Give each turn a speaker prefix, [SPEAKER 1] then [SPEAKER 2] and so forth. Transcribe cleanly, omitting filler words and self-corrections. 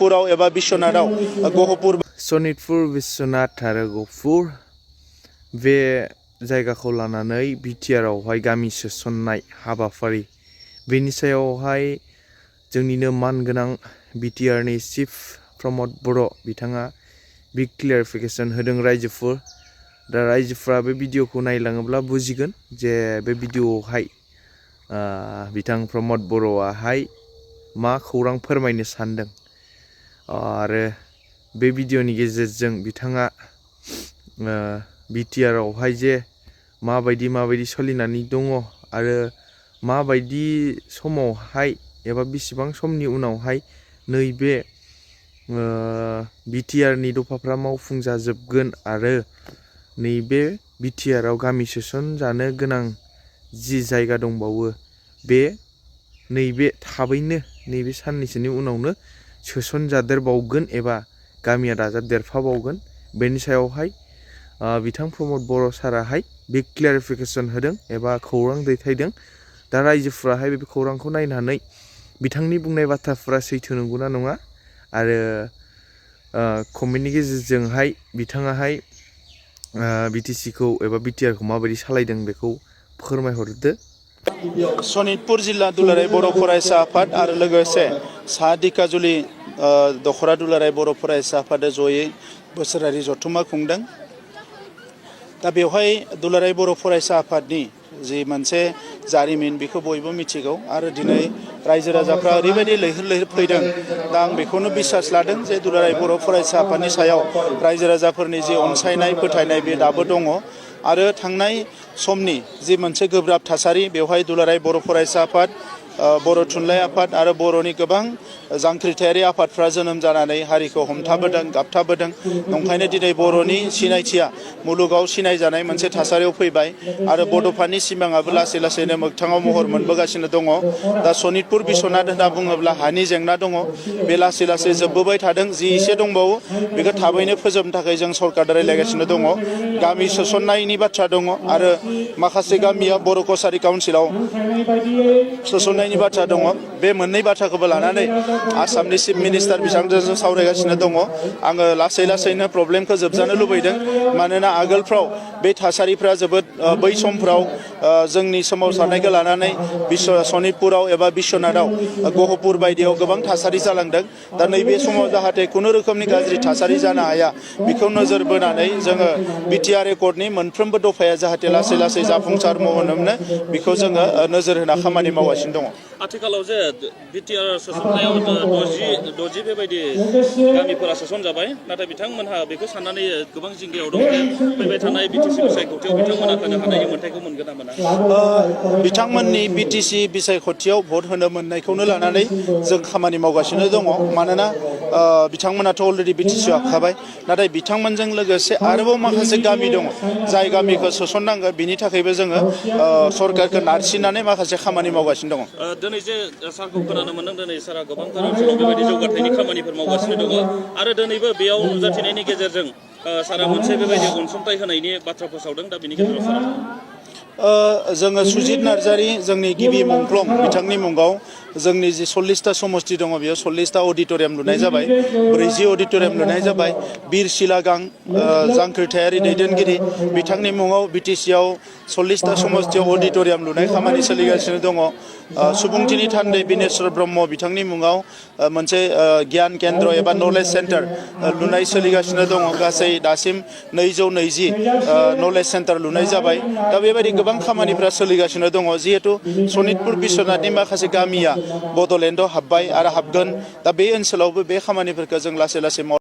[SPEAKER 1] सनितपुराव एबा बिश्वनाथाव गहपुर
[SPEAKER 2] सनितपुर बिश्वनाथ आरो गहपुर बे जायगाखौ लानानै बिटिआरआवहाय गामि सोसननाय हाबाफारि बेनि सायावहाय जोंनिनो मानगोनां बिटिआरनि चिफ प्रमद बर' बिथाङा बिग क्लियारिफिकेसन होदों रायजोफोर दा रायजोफ्रा बे भिडिअखौ नायलाङोब्ला बुजिगोन जे बे भिडिअआवहाय बिथां प्रमद बर'आहाय मा खौरां फोरमायनो सानदों आरो बे भिडिअनि गेजेरजों बिथाङा बिटिआरआवहाय जे माबायदि सोलिनानै दङ आरो माबायदि समावहाय एबा बेसेबां समनि उनावहाय नैबे बिटिआरनि दफाफ्रा मावफुंजाजोबगोन आरो नैबे बिटिआरआव गामि सोसनजानो गोनां जि जायगा दंबावो बे नैबे थाबैनो नैबे साननैसोनि उनावनो सोसनजादेरबावगोन एबा गामिया दाजाबदेरफाबावगोन बेनि सायावहाय बिथां प्रमद बर' साराहाय बिग क्लियारिफिकेसन होदों एबा खौरां दैथायदों दा रायजोफ्राहाय बे खौरांखौ नायनानै बिथांनि बुंनाय बाथ्राफोरा सैथो नंगौना नङा आरो कमेन्टनि गेजेरजोंहाय बिथाङाहाय बिटिसिखौ एबा बिटिआरखौ माबायदि सालायदों बेखौ फोरमायहरदो।
[SPEAKER 1] सनितपुर जिल्ला दुलाराय बर' फरायसा आफाद आरो लोगोसे साहा दिकाजुलि दखरा दुलाराय बर' फरायसा आफादा जयै बोसोरारि जथुम्मा खुंदों। दा बेवहाय दुलाराय बर' फरायसा आफादनि जि मोनसे जारिमिन बेखौ बयबो मिथिगौ आरो दिनै रायजो राजाफ्रा ओरैबायदि लैहोर लैहोर फैदों दा आं बेखौनो बिसास लादों जे दुलाराय बर' फरायसा आफादनि सायाव रायजो राजाफोरनि जि अनसायनाय फोथायनाय बे दाबो दङ आरो थांनाय समनि जि मोनसे गोब्राब थासारि बेवहाय दुलाराय बर' फरायसा आफाद बर' थुनलाइ आफाद आरो बर'नि गोबां जांख्रिथायारि आफादफ्रा जोनोम जानानै हारिखौ हमथाबोदों गाबथाबोदों नंखायनो दिनै बर'नि सिनायथिया मुलुगाव सिनायजानाय मोनसे थासारियाव फैबाय आरो बड'फानि सिमाङाबो लासै लासैनो मोगथाङाव महर मोनबोगासिनो दङ। दा सनितपुर बिश्वनाथ होनना बुङोब्ला हानि जेंना दङ बे लासै लासै जोबबोबाय थादों जि एसे दंबावो बेखौ थाबैनो फोजोबनो थाखाय जों सरकार रायलायगासिनो दङ। गामि सोसननायनि बाथ्रा दङ आरो माखासे गामिया बर' कसारि काउन्सिलाव सोसननायनि बाथ्रा दङ बे मोननै बाथ्राखौबो लानानै आसामनि चिफ मिनिस्टार बिथांजों सावरायगासिनो दङ। आङो लासै लासैनो प्रब्लेमखौ जोबजानो लुबैदों मानोना आगोलफ्राव बे थासारिफ्रा जोबोद बै समफ्राव जोंनि सोमावसारनायखौ लानानै सनितपुराव एबा बिश्वनाथाव गहपुर बायदियाव गोबां थासारि जालांदों। दा नैबे समाव जाहाथे खुनु रोखोमनि गाज्रि थासारि जानो हाया बेखौ नोजोर बोनानै जोङो बिटिआर एकर्डनि मोनफ्रोमबो दफाया जाहाथे लासै लासै जाफुंसार महर मोनो बेखौ जोङो नोजोर होना खामानि मावगासिनो दङ।
[SPEAKER 3] आथिखालाव जे बिटिआर सोसननायाव 60 बेबायदि गामिफोरा सोसनजाबाय नाथाय बिथांमोनहा बेखौ साननानै गोबां जिंगायाव दं जे फैबाय थानाय बिटिसि बिसायख'थियाव बिथांमोना होनो हानायनि मोन्थायखौ मोनगोन ना मोना?
[SPEAKER 1] बिथांमोननि बिटिसि बिसायख'थियाव भट होनो मोननायखौनो लानानै जों खामानि मावगासिनो दङ मानोना बिथांमोनाथ' अलरेडि बिटिसिआव हाबखाबाय नाथाय बिथांमोनजों लोगोसे आरोबाव माखासे गामि दङ जाय गामिखौ सोसननांगौ बिनि थाखायबो जोङो सरकारखौ नारसिननानै माखासे खामानि मावगासिनो दङ।
[SPEAKER 3] दिनै जे सारखौ खोनानो मोनदों दिनै सारा गोबांथार ओनसोलाव बेबायदि जौगाथायनि खामानिफोर मावगासिनो दङ आरो दिनैबो बेयाव नुजाथिनायनि गेजेरजों सारा मोनसे बेबायदि अनसुंथाइ होनायनि बाथ्रा फोसावदों दा बेनि गेजेराव सारा
[SPEAKER 1] जोङो सुजित नार्जारि जोंनि गिबि मुंख्लं बिथांनि मुङाव जोंनि जि 40टा समस्ति दङ बेयाव 40टा अडिट'रियाम लुनाय जाबाय 40 अडिट'रियाम लुनाय जाबाय। बिर सिलागां जांख्रिथायारि दैदेनगिरि बिथांनि मुङाव बिटिसिआव 40टा समस्तियाव अडिट'रियाम लुनाय खामानि सोलिगासिनो दङ। सुबुंथिनि थान्दै बिनेश्वर ब्रह्म बिथांनि मुङाव मोनसे गियान केन्द्र एबा नलेज सेन्टार लुनाय सोलिगासिनो दङ। गासै दासिम 220 नलेज सेन्टार लुनाय जाबाय। दा बेबायदि गोबां खामानिफ्रा सोलिगासिनो दङ जिहेतु सनितपुर बिश्वनाथनि माखासे गामिया बड'लेण्डआव हाबबाय आरो हाबगोन दा बे ओनसोलावबो बे खामानिफोरखौ जों लासै लासै